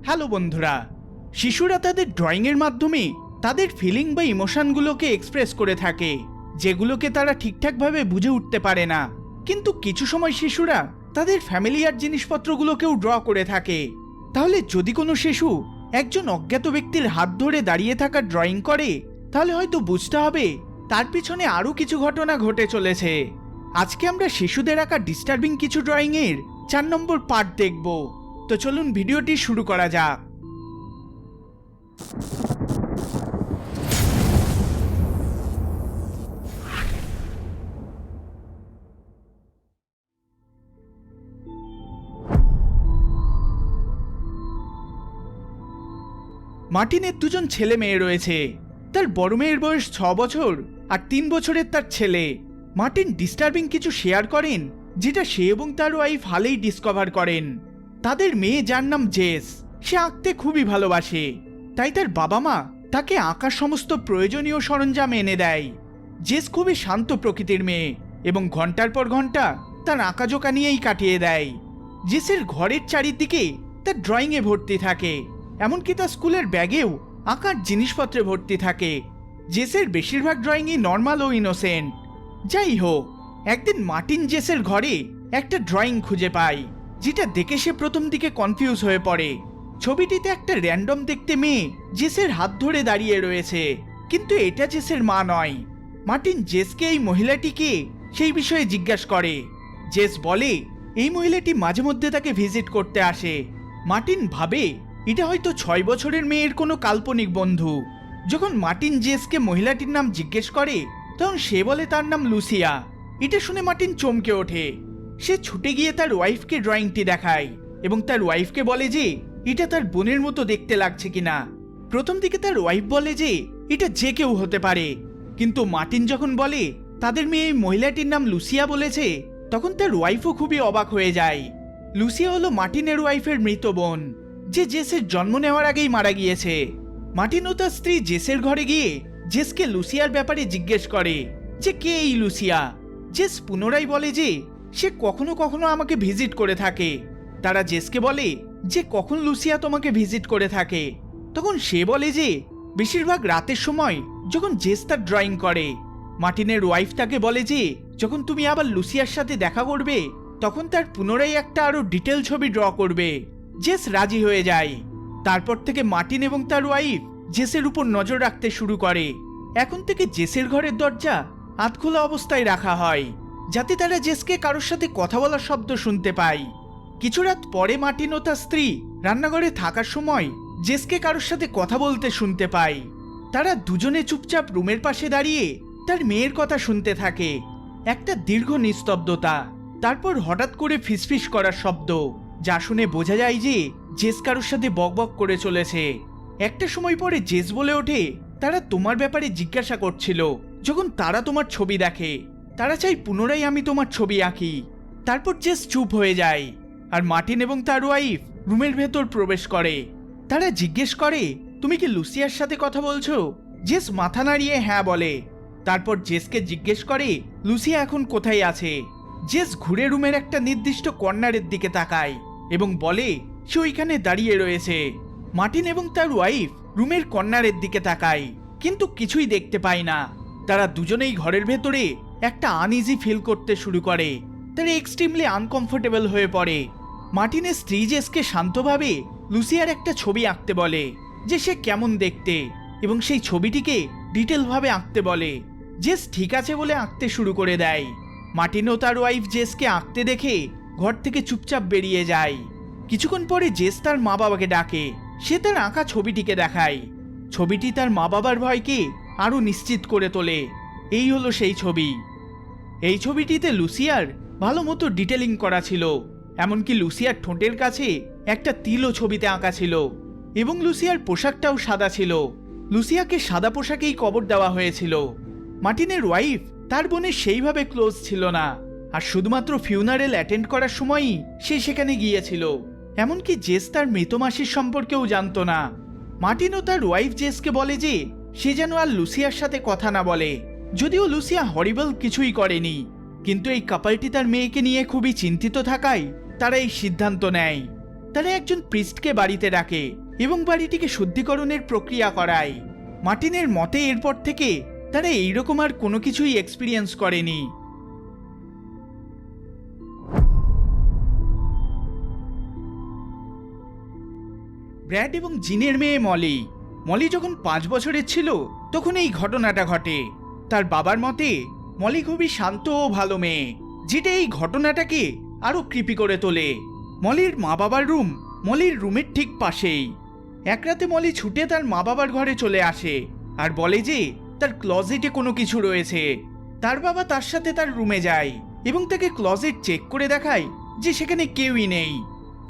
Hello বন্ধুরা, শিশুরা তাদের ড্রয়িংয়ের মাধ্যমে তাদের ফিলিং বা ইমোশনগুলোকে এক্সপ্রেস করে থাকে, যেগুলোকে তারা ঠিকঠাকভাবে বুঝে উঠতে পারে না। কিন্তু কিছু সময় শিশুরা তাদের ফ্যামিলিয়ার জিনিসপত্রগুলোকেও ড্র করে থাকে। তাহলে যদি কোনো শিশু একজন অজ্ঞাত ব্যক্তির হাত ধরে দাঁড়িয়ে থাকা ড্রয়িং করে, তাহলে হয়তো বুঝতে হবে তার পিছনে আরও কিছু ঘটনা ঘটে চলেছে। আজকে আমরা শিশুদের আঁকা ডিস্টার্বিং কিছু ড্রয়িংয়ের 4 নম্বর পার্ট দেখব। তো চলুন ভিডিওটি শুরু করা যাক। মার্টিনের দুজন ছেলে মেয়ে রয়েছে। তার বড় মেয়ের বয়স 6 বছর আর 3 বছরের তার ছেলে। মার্টিন ডিস্টার্বিং কিছু শেয়ার করেন, যেটা সে এবং তার ওয়াইফ হালেই ডিসকভার করেন। তাদের মেয়ে, যার নাম জেস, সে আঁকতে খুবই ভালোবাসে। তাই তার বাবা মা তাকে আঁকার সমস্ত প্রয়োজনীয় সরঞ্জাম এনে দেয়। জেস খুবই শান্ত প্রকৃতির মেয়ে এবং ঘন্টার পর ঘন্টা তার আঁকাঝোঁকা নিয়েই কাটিয়ে দেয়। জেসের ঘরের চারিদিকে তার ড্রয়িংয়ে ভর্তি থাকে, এমনকি তার স্কুলের ব্যাগেও আঁকার জিনিসপত্রে ভর্তি থাকে। জেসের বেশিরভাগ ড্রয়িংই নর্মাল ও ইনোসেন্ট। যাই হোক, একদিন মার্টিন জেসের ঘরে একটা ড্রয়িং খুঁজে পায়, যেটা দেখে সে প্রথম দিকে কনফিউজ হয়ে পড়ে। ছবিটিতে একটা র্যান্ডম দেখতে মেয়ে জেসের হাত ধরে দাঁড়িয়ে রয়েছে, কিন্তু এটা জেসের মা নয়। মার্টিন জেসকে এই মহিলাটিকে সেই বিষয়ে জিজ্ঞাসা করে। জেস বলে এই মহিলাটি মাঝে মধ্যে তাকে ভিজিট করতে আসে। মার্টিন ভাবে এটা হয়তো 6 বছরের মেয়ের কোনো কাল্পনিক বন্ধু। যখন মার্টিন জেসকে মহিলাটির নাম জিজ্ঞেস করে, তখন সে বলে তার নাম লুসিয়া। এটা শুনে মার্টিন চমকে ওঠে। সে ছুটে গিয়ে তার ওয়াইফকে ড্রয়িংটি দেখায় এবং তার ওয়াইফকে বলে যে এটা তার বোনের মতো দেখতে লাগছে কিনা। প্রথম দিকে তার ওয়াইফ বলে যে এটা যে কেউ হতে পারে, কিন্তু মার্টিন যখন বলে তাদের মেয়ে এই মহিলাটির নাম লুসিয়া বলেছে, তখন তার ওয়াইফও খুবই অবাক হয়ে যায়। লুসিয়া হলো মার্টিনের ওয়াইফের মৃত বোন, যে জেসের জন্ম নেওয়ার আগেই মারা গিয়েছে। মার্টিন ও তার স্ত্রী জেসের ঘরে গিয়ে জেসকে লুসিয়ার ব্যাপারে জিজ্ঞেস করে যে কে এই লুসিয়া। জেস পুনরায় বলে যে সে কখনো কখনো আমাকে ভিজিট করে থাকে। তারা জেসকে বলে যে কখন লুসিয়া তোমাকে ভিজিট করে থাকে। তখন সে বলে যে বেশিরভাগ রাতের সময় যখন জেস তার ড্রয়িং করে। মার্টিনের ওয়াইফ তাকে বলে যে যখন তুমি আবার লুসিয়ার সাথে দেখা করবে, তখন তার পুনরায় একটা আরো ডিটেল ছবি ড্র করবে। জেস রাজি হয়ে যায়। তারপর থেকে মার্টিন এবং তার ওয়াইফ জেসের উপর নজর রাখতে শুরু করে। এখন থেকে জেসের ঘরের দরজা আধখোলা অবস্থায় রাখা হয়, যাতে তারা জেসকে কারোর সাথে কথা বলার শব্দ শুনতে পায়। কিছু রাত পরে মার্টিন ও তার স্ত্রী রান্নাঘরে থাকার সময় জেসকে কারোর সাথে কথা বলতে শুনতে পায়। তারা দুজনে চুপচাপ রুমের পাশে দাঁড়িয়ে তার মেয়ের কথা শুনতে থাকে। একটা দীর্ঘ নিস্তব্ধতা, তারপর হঠাৎ করে ফিসফিস করার শব্দ, যা শুনে বোঝা যায় যে জেস কারোর সাথে বকবক করে চলেছে। একটা সময় পরে জেস বলে ওঠে তারা তোমার ব্যাপারে জিজ্ঞাসা করছিল যখন তারা তোমার ছবি দেখে। তারা চাই পুনরায় আমি তোমার ছবি আঁকি। তারপর জেস চুপ হয়ে যায় আর মার্টিন এবং তার ওয়াইফ রুমের ভেতর প্রবেশ করে। তারা জিজ্ঞেস করে তুমি কি লুসিয়ার সাথে কথা বলছো? জেস মাথা নাড়িয়ে হ্যাঁ বলে। তারপর জেসকে জিজ্ঞেস করে লুসিয়া এখন কোথায় আছে। জেস ঘুরে রুমের একটা নির্দিষ্ট কর্নারের দিকে তাকায় এবং বলে সে ওইখানে দাঁড়িয়ে রয়েছে। মার্টিন এবং তার ওয়াইফ রুমের কর্নারের দিকে তাকায়, কিন্তু কিছুই দেখতে পায় না। তারা দুজনেই ঘরের ভেতরে একটা আনইজি ফিল করতে শুরু করে। তারা এক্সট্রিমলি আনকমফোর্টেবল হয়ে পড়ে। মার্টিনের স্ত্রী জেসকে শান্তভাবে লুসিয়ার একটা ছবি আঁকতে বলে, যে সে কেমন দেখতে, এবং সেই ছবিটিকে ডিটেলভাবে আঁকতে বলে। জেস ঠিক আছে বলে আঁকতে শুরু করে দেয়। মার্টিন ও তার ওয়াইফ জেসকে আঁকতে দেখে ঘর থেকে চুপচাপ বেরিয়ে যায়। কিছুক্ষণ পরে জেস তার মা বাবাকে ডাকে। সে তার আঁকা ছবিটিকে দেখায়। ছবিটি তার মা বাবার ভয়কে আরো নিশ্চিত করে তোলে। এই হলো সেই ছবি। এই ছবিটিতে লুসিয়ার ভালো মতো ডিটেলিং করা ছিল, এমনকি লুসিয়ার ঠোঁটের কাছে একটা তিলও ছবিতে আঁকা ছিল, এবং লুসিয়ার পোশাকটাও সাদা ছিল। লুসিয়াকে সাদা পোশাকেই কবর দেওয়া হয়েছিল। মার্টিনের ওয়াইফ তার বোনের সেইভাবে ক্লোজ ছিল না, আর শুধুমাত্র ফিউনারেল অ্যাটেন্ড করার সময়ই সে সেখানে গিয়েছিল। এমনকি জেস তার মৃত মাসির সম্পর্কেও জানতো না। মার্টিন ও তার ওয়াইফ জেসকে বলে যে সে যেন আর লুসিয়ার সাথে কথা না বলে, যদিও লুসিয়া হরিবল কিছুই করেনি। কিন্তু এই কাপলটি তার মেয়েকে নিয়ে খুবই চিন্তিত থাকায় তারা এই সিদ্ধান্ত নেয়। তারা একজন প্রিস্টকে বাড়িতে ডাকে এবং বাড়িটিকে শুদ্ধিকরণের প্রক্রিয়া করায়। মার্টিনের মতে এরপর থেকে তারা এইরকম আর কোনো কিছুই এক্সপিরিয়েন্স করেনি। ব্র্যাড এবং জিনের মেয়ে মলি। মলি যখন 5 বছরের ছিল তখন এই ঘটনাটা ঘটে। তার বাবার মতে মলি খুবই শান্ত ও ভালো মেয়ে, যেটা এই ঘটনাটাকে আরো ক্রিপি করে তোলে। মলির মা বাবার রুম মলির রুমের ঠিক পাশেই। এক রাতে মলি ছুটে তার মা বাবার ঘরে চলে আসে আর বলে যে তার ক্লজেটে কোনো কিছু রয়েছে। তার বাবা তার সাথে তার রুমে যায় এবং তাকে ক্লজেট চেক করে দেখায় যে সেখানে কেউই নেই।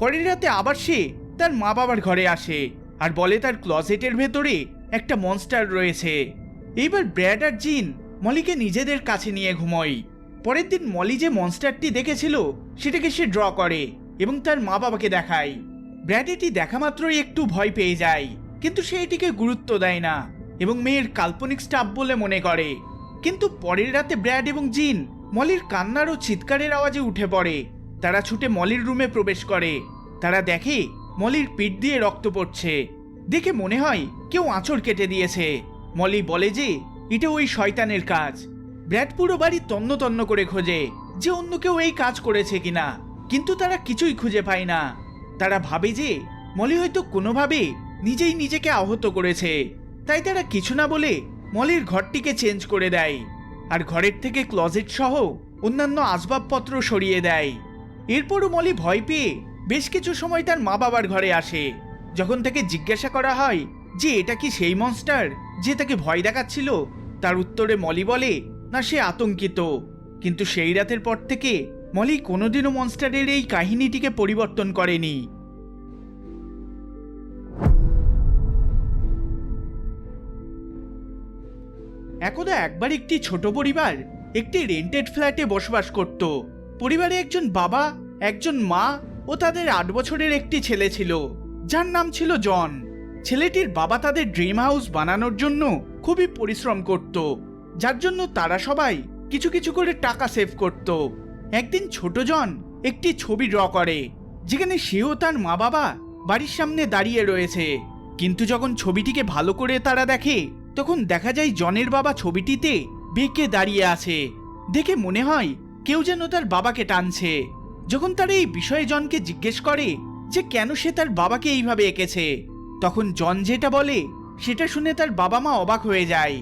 পরের রাতে আবার সে তার মা বাবার ঘরে আসে আর বলে তার ক্লজেটের ভেতরে একটা মনস্টার রয়েছে। এইবার ব্র্যাড আর জিন মলিকে নিজেদের কাছে নিয়ে ঘুমোয়। পরের দিন মলি যে মনস্টারটি দেখেছিল সেটাকে সে ড্র করে এবং তার মা বাবাকে দেখায়। ব্র্যাড এটি দেখা মাত্রই একটু ভয় পেয়ে যায়, কিন্তু সে এটিকে গুরুত্ব দেয় না এবং মেয়ের কাল্পনিক স্টাফ বলে মনে করে। কিন্তু পরের রাতে ব্র্যাড এবং জিন মলির কান্নার ও চিৎকারের আওয়াজে উঠে পড়ে। তারা ছুটে মলির রুমে প্রবেশ করে। তারা দেখে মলির পিঠ দিয়ে রক্ত পড়ছে। দেখে মনে হয় কেউ আঁচড় কেটে দিয়েছে। মলি বলে যে এটা ওই শয়তানের কাজ। ব্র্যাড পুরো বাড়ি তন্ন তন্ন করে খোঁজে যে অন্য কেউ এই কাজ করেছে কিনা, কিন্তু তারা কিছুই খুঁজে পায় না। তারা ভাবে যে মলি হয়তো কোনোভাবে নিজেই নিজেকে আহত করেছে, তাই তারা কিছু না বলে মলির ঘরটিকে চেঞ্জ করে দেয় আর ঘরের থেকে ক্লজেট সহ অন্যান্য আসবাবপত্র সরিয়ে দেয়। এরপরও মলি ভয় পেয়ে বেশ কিছু সময় তার মা বাবার ঘরে আসে। যখন তাকে জিজ্ঞাসা করা হয় যে এটা কি সেই মনস্টার যে তাকে ভয় দেখাচ্ছিল, তার উত্তরে মলি বলে না, সে আতঙ্কিত। কিন্তু সেই রাতের পর থেকে মলি কোনোদিনও মনস্টারের এই কাহিনীটিকে পরিবর্তন করেনি। একদা একবার একটি ছোট পরিবার একটি রেন্টেড ফ্ল্যাটে বসবাস করত। পরিবারে একজন বাবা, একজন মা ও তাদের 8 বছরের একটি ছেলে ছিল, যার নাম ছিল জন। ছেলেটির বাবা তাদের ড্রিম হাউস বানানোর জন্য খুবই পরিশ্রম করত, যার জন্য তারা সবাই কিছু কিছু করে টাকা সেভ করত। একদিন ছোট জন একটি ছবি ড্র করে যেখানে সেও তার মা বাবা বাড়ির সামনে দাঁড়িয়ে রয়েছে। কিন্তু যখন ছবিটিকে ভালো করে তারা দেখে তখন দেখা যায় জনের বাবা ছবিটিতে বেঁকে দাঁড়িয়ে আছে। দেখে মনে হয় কেউ যেন তার বাবাকে টানছে। যখন তারা এই বিষয়ে জনকে জিজ্ঞেস করে যে কেন সে তার বাবাকে এইভাবে এঁকেছে, তখন জন যেটা বলে সেটা শুনে তার বাবা মা অবাক হয়ে যায়।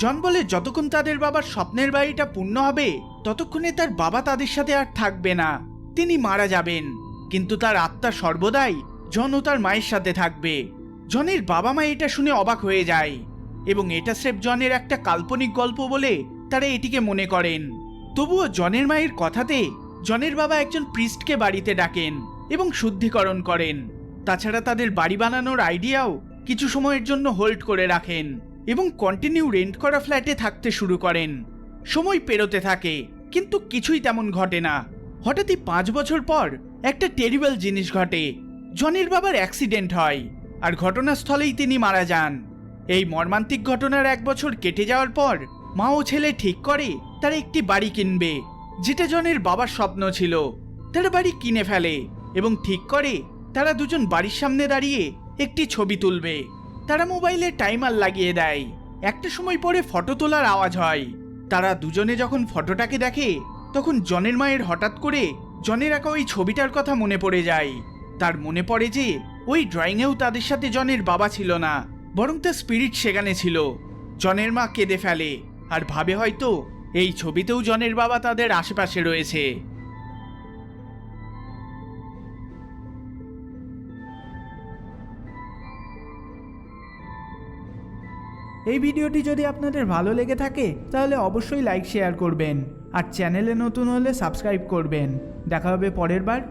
জন বলে যতক্ষণ তাদের বাবার স্বপ্নের বাড়িটা পূর্ণ হবে ততক্ষণে তার বাবা তাদের সাথে আর থাকবে না, তিনি মারা যাবেন। কিন্তু তার আত্মা সর্বদাই জন ও তার মায়ের সাথে থাকবে। জনের বাবা মা এটা শুনে অবাক হয়ে যায় এবং এটা স্রেফ জনের একটা কাল্পনিক গল্প বলে তারা এটিকে মনে করেন। তবুও জনের মায়ের কথাতে জনের বাবা একজন প্রিস্টকে বাড়িতে ডাকেন এবং শুদ্ধিকরণ করেন। তাছাড়া তাদের বাড়ি বানানোর আইডিয়াও কিছু সময়ের জন্য হোল্ড করে রাখেন এবং কন্টিনিউ রেন্ট করা ফ্ল্যাটে থাকতে শুরু করেন। সময় পেরোতে থাকে কিন্তু কিছুই তেমন ঘটে না। হঠাৎই 5 বছর পর একটা টেরিবল জিনিস ঘটে। জনের বাবার অ্যাক্সিডেন্ট হয় আর ঘটনাস্থলেই তিনি মারা যান। এই মর্মান্তিক ঘটনার 1 বছর কেটে যাওয়ার পর মা ও ছেলে ঠিক করে তারা একটি বাড়ি কিনবে, যেটা জনের বাবার স্বপ্ন ছিল। তারা বাড়ি কিনে ফেলে এবং ঠিক করে তারা দুজন বাড়ির সামনে দাঁড়িয়ে একটি ছবি তুলবে। তারা মোবাইলে টাইমার লাগিয়ে দেয়। একটা সময় পরে ফটো তোলার আওয়াজ হয়। তারা দুজনে যখন ফটোটাকে দেখে তখন জনের মায়ের হঠাৎ করে জনের আঁকা ওই ছবিটার কথা মনে পড়ে যায়। তার মনে পড়ে যে ওই ড্রয়িংয়েও তাদের সাথে জনের বাবা ছিল না, বরং তার স্পিরিট সেখানে ছিল। জনের মা কেঁদে ফেলে আর ভাবে হয়তো এই ছবিতেও জনের বাবা তাদের আশেপাশে রয়েছে। এই ভিডিওটি যদি আপনাদের ভালো লেগে থাকে তাহলে অবশ্যই লাইক শেয়ার করবেন আর চ্যানেলে নতুন হলে সাবস্ক্রাইব করবেন। দেখা হবে পরের বার।